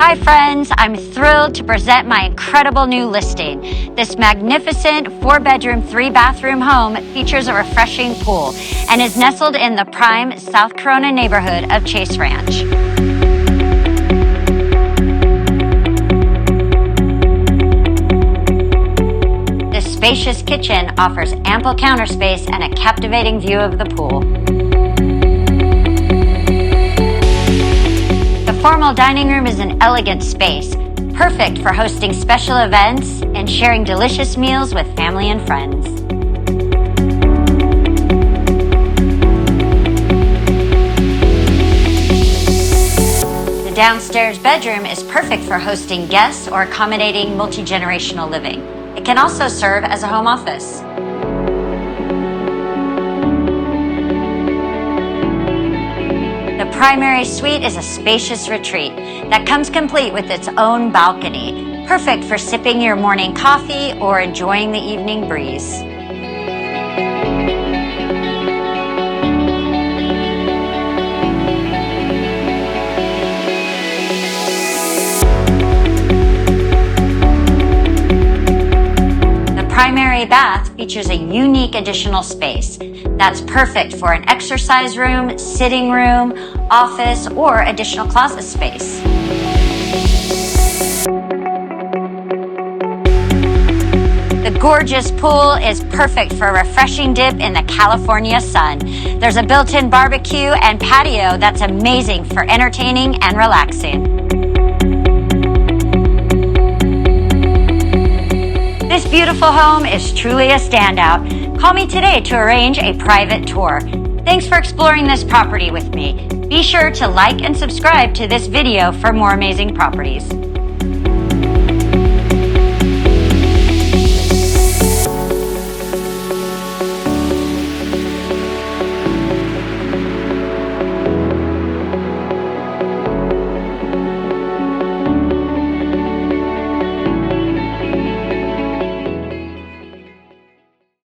Hi friends, I'm thrilled to present my incredible new listing. This magnificent 4-bedroom, 3-bathroom home features a refreshing pool and is nestled in the prime South Corona neighborhood of Chase Ranch. This spacious kitchen offers ample counter space and a captivating view of the pool. The formal dining room is an elegant space, perfect for hosting special events and sharing delicious meals with family and friends. The downstairs bedroom is perfect for hosting guests or accommodating multi-generational living. It can also serve as a home office. The primary suite is a spacious retreat that comes complete with its own balcony, perfect for sipping your morning coffee or enjoying the evening breeze. The primary bath features a unique additional space that's perfect for an exercise room, sitting room, office, or additional closet space. The gorgeous pool is perfect for a refreshing dip in the California sun. There's a built-in barbecue and patio that's amazing for entertaining and relaxing. This beautiful home is truly a standout. Call me today to arrange a private tour. Thanks for exploring this property with me. Be sure to like and subscribe to this video for more amazing properties.